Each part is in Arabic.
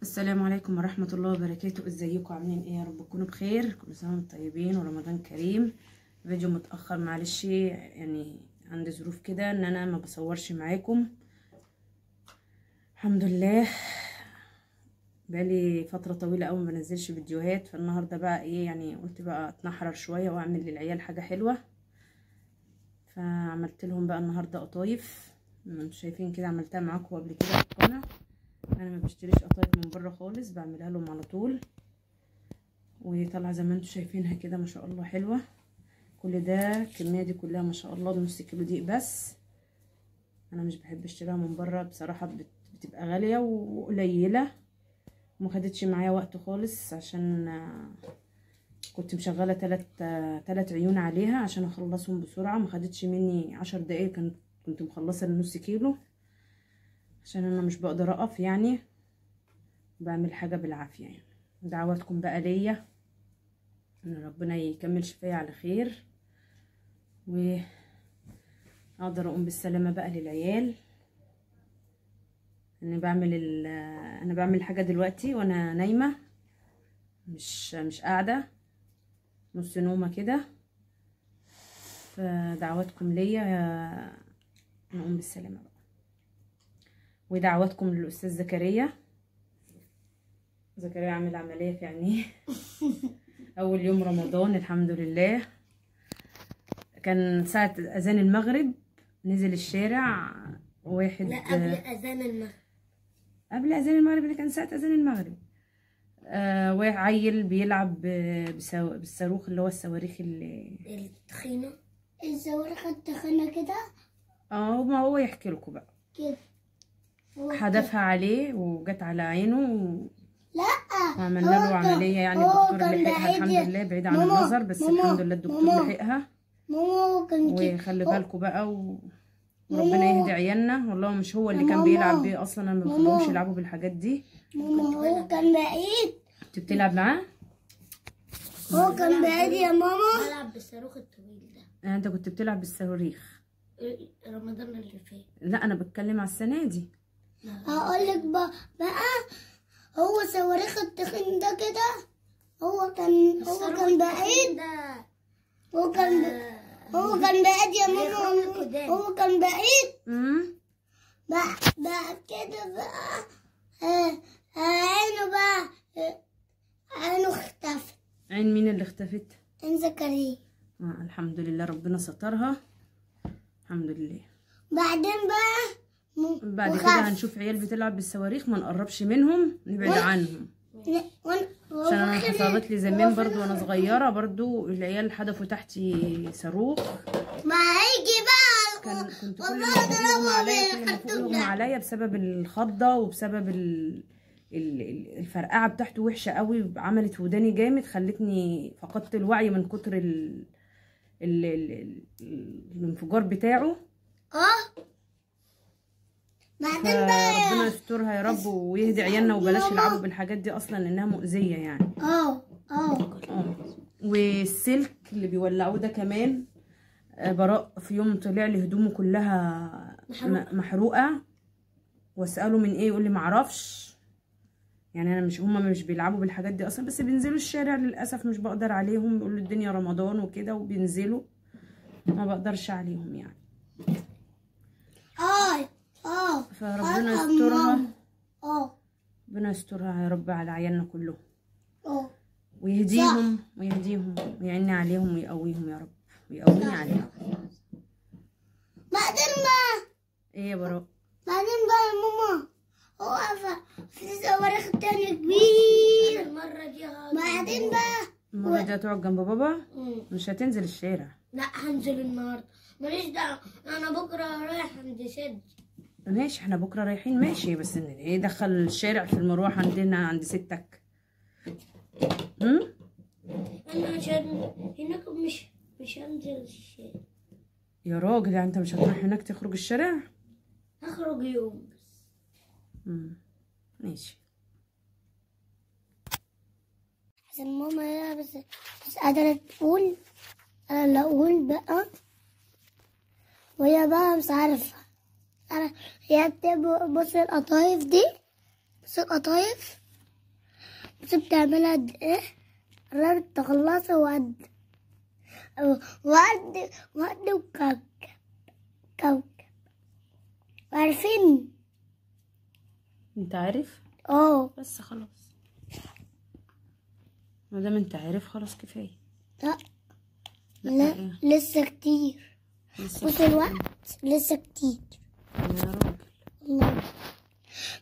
السلام عليكم ورحمة الله وبركاته. ازيكم عاملين ايه؟ يا رب تكونوا بخير. كل سنة وانتم طيبين ورمضان كريم. فيديو متأخر معلش، يعني عندي ظروف كده ان انا ما بصورش معاكم. الحمد لله بقالي فترة طويلة اوي ما بنزلش فيديوهات، فالنهاردة بقى ايه يعني قلت بقى اتنحرر شوية واعمل للعيال حاجة حلوة، فعملت لهم بقى النهاردة قطايف. انتوا شايفين كده عملتها معاكم قبل كده في القناة. انا ما بشتريش قطايف من بره خالص، بعملها لهم على طول وطالعه زي ما انتم شايفينها كده ما شاء الله حلوه. كل ده الكميه دي كلها ما شاء الله بنص كيلو دقيق بس. انا مش بحب اشتريها من بره بصراحه، بتبقى غاليه وقليله، وما خدتش معايا وقت خالص عشان كنت مشغله تلات عيون عليها عشان اخلصهم بسرعه. ما خدتش مني 10 دقايق، كنت مخلصه النص كيلو عشان انا مش بقدر اقف يعني، بعمل حاجه بالعافيه يعني. دعواتكم بقى ليا ان ربنا يكمل شفايا على خير واقدر اقوم بالسلامه بقى للعيال. انا بعمل حاجه دلوقتي وانا نايمه، مش قاعده، نص نومه كده، فدعواتكم ليا نقوم بالسلامه بقى. ودعواتكم للاستاذ زكريا عامل عمليه في عينيه اول يوم رمضان الحمد لله. كان ساعه اذان المغرب نزل الشارع واحد، لا قبل اذان المغرب، قبل اذان المغرب اللي كان ساعه اذان المغرب. واحد عيل بيلعب بالصاروخ اللي هو الصواريخ التخينه، الصواريخ التخينه كده. ما هو يحكي لكم بقى كده حدفها عليه وجت على عينه لا وعملنا له عمليه يعني. الدكتور لحقها الحمد لله بعيد عن النظر، بس الحمد لله الدكتور لحقها. وخلي بالكم بقى وربنا يهدي عيالنا. والله مش هو اللي كان بيلعب بيه اصلا، انا ما بخليهمش يلعبوا بالحاجات دي. هو كان بعيد. انت بتلعب معاه؟ هو كان بعيد يا ماما. بلعب بالصاروخ الطويل ده. انت كنت بتلعب بالصواريخ رمضان اللي فات. لا انا بتكلم على السنه دي. هقول لك بقى هو صواريخ التخين ده كده. هو كان بعيد. هو كان بعيد يا ماما. هو كان بعيد. بقى كده بقى عينه بقى عينه اختفت. عين مين اللي اختفت؟ عين زكريا. الحمد لله ربنا سترها الحمد لله. بعدين بقى بعد كده هنشوف عيال بتلعب بالصواريخ ما نقربش منهم، نبعد عنهم. عشان انا حصلت لي زمان برضو وانا صغيره، برضو العيال حدفوا تحتي صاروخ. ما هيجي بقى كنت كل ما يغمى عليا بسبب الخضه وبسبب الفرقعه بتاعته وحشه قوي، عملت وداني جامد، خلتني فقدت الوعي من كتر الانفجار بتاعه. بعدين بقى ربنا يسترها يا رب ويهدي عيالنا، وبلاش يلعبوا بالحاجات دي اصلا انها مؤذيه يعني. والسلك اللي بيولعوه ده كمان، براء في يوم طلع لي هدومه كلها محروقه، واساله من ايه يقول لي معرفش. يعني انا هما مش بيلعبوا بالحاجات دي اصلا، بس بينزلوا الشارع للاسف مش بقدر عليهم، بيقولوا الدنيا رمضان وكده وبينزلوا، ما بقدرش عليهم يعني. فربنا يسترها. ربنا يسترها يا رب على عيالنا كلهم. ويهديهم ويعيني عليهم ويقويهم يا رب، ويقويني عليهم. بعدين بقى ايه يا براء؟ بعدين بقى يا ماما هو في صواريخ تاني كبير المرة دي. بعدين بقى المرة دي هتقعد جنب بابا؟ مش هتنزل الشارع؟ لا هنزل النهارده، ماليش دعوة، انا بكره رايح عند سد. ماشي احنا بكره رايحين ماشي، بس ايه دخل الشارع في المروح عندنا عند ستك؟ انا عشان هناك مش هنزل الشارع يا راجل. يعني انت مش هتروح هناك تخرج الشارع؟ هخرج يوم بس. ماشي. عشان ماما هي بس قادرة تقول، انا اللي اقول بقى وهي بقى مش عارفة هي بص القطايف دي، بص القطايف، بص بتعملها قد ايه، قربت تخلصها وقد وكوكب كوكب. عارفين؟ انت عارف؟ اه. بس خلاص، ما دام انت عارف خلاص كفايه. لا لا لسه كتير. لسه بص الوقت لسه كتير يا راجل. والله.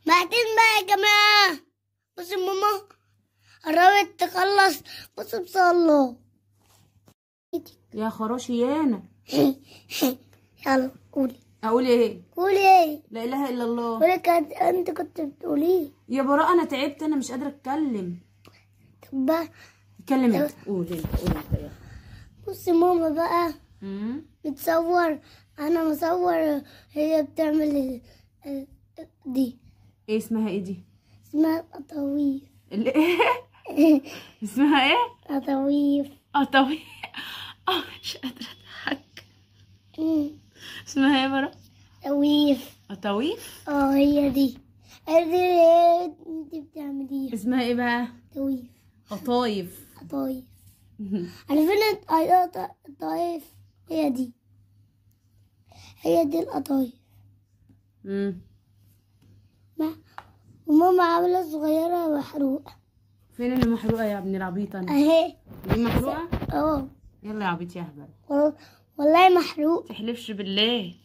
بعدين بقى يا جماعة، بص ماما قربت تخلص. بص بص الله. يا خراشيانة. يلا قولي. اقول ايه؟ قولي ايه؟ لا اله الا الله. قولي انت كنت بتقوليه. يا براء انا تعبت، انا مش قادره اتكلم. طب بقى اتكلم انت، قول انت يا. بص ماما بقى بتصور، انا مصور هي بتعمل دي. ايه اسمها ايه دي؟ اسمها قطاويف. ايه؟ اسمها ايه؟ قطاويف. قطاويف. مش قادره اضحك. اسمها ايه يا براء؟ قطاويف. قطاويف. هي دي انت بتعمليها. اسمها ايه بقى؟ قطاويف. قطايف. قطايف. عارفين القطايف؟ هي دي القطايف. وماما عاملة صغيرة محروقة. فين اللي محروقة يا ابن العبيطة؟ انا اهي دي محروقة؟ اه. يلا يا عبيط يا هبل. والله محروق. تحلفش بالله.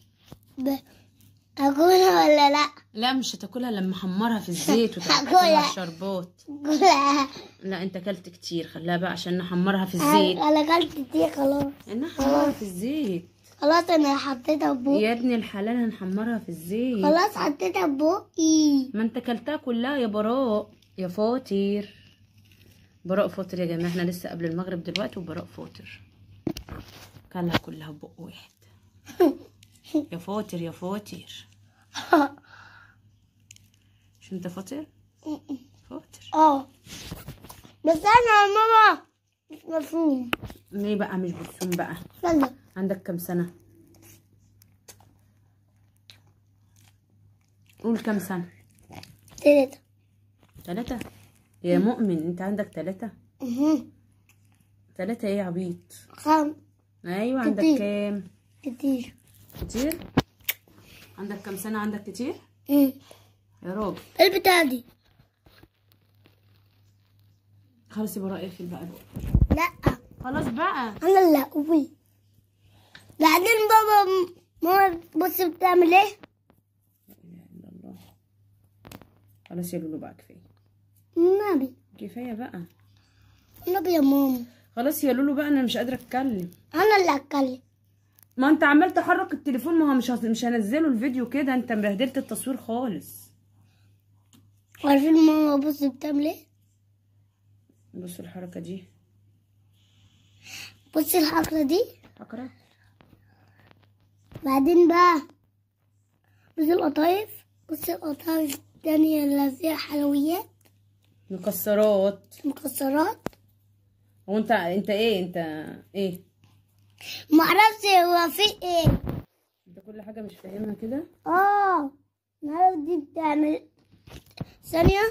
اكلها ولا لا؟ لا مش هتاكلها لما احمرها في الزيت وتحطها هاكلها. الشربات. كلها. لا انت اكلت كتير، خليها بقى عشان نحمرها في الزيت. انا اكلت دي خلاص. نحمرها في الزيت. خلاص انا حطيتها في بوقي. يا ابن الحلال هنحمرها في الزيت. خلاص حطيتها في بوقي. ما انت اكلتها كلها يا براء يا فاطر. براء فاطر يا جماعه، احنا لسه قبل المغرب دلوقتي وبراء فاطر كلها كلها ببق واحد. يا فاطر يا فاطر. مش انت فاطر؟ فاطر. بس انا يا ماما مش مفهوم. ليه بقى مش بتصوم بقى؟ يلا. عندك كام سنة؟ قول كام سنة؟ 3. 3 يا مؤمن، انت عندك 3؟ 3 ايه يا عبيط؟ 5. ايوه عندك كتير. كام؟ كتير. كتير؟ عندك كام سنة؟ عندك كتير؟ يا راجل. البتاع دي. خلاص يا براء اقفل بقى. لا خلاص بقى. انا اللي اقول. بعدين ماما بص بتعمل ايه؟ لا اله الا الله. خلاص يا لولو بقى كفايه. النبي. كفايه بقى. النبي يا ماما. خلاص يا لولو بقى، انا مش قادره اتكلم. انا اللي اتكلم. ما انت عمال تحرك التليفون، ما هو مش هنزله الفيديو كده، انت مبهدلت التصوير خالص. عارفين ماما بص بتعمل ايه؟ بصوا الحركه دي. بص الحركه دي. حركه. بعدين بقى بص القطايف. بص القطايف التانية اللي فيها حلويات. مكسرات. هو انت ايه؟ انت ايه؟ معرفش هو في ايه. انت كل حاجه مش فاهمها كده. النهارده دي بتعمل ثانية.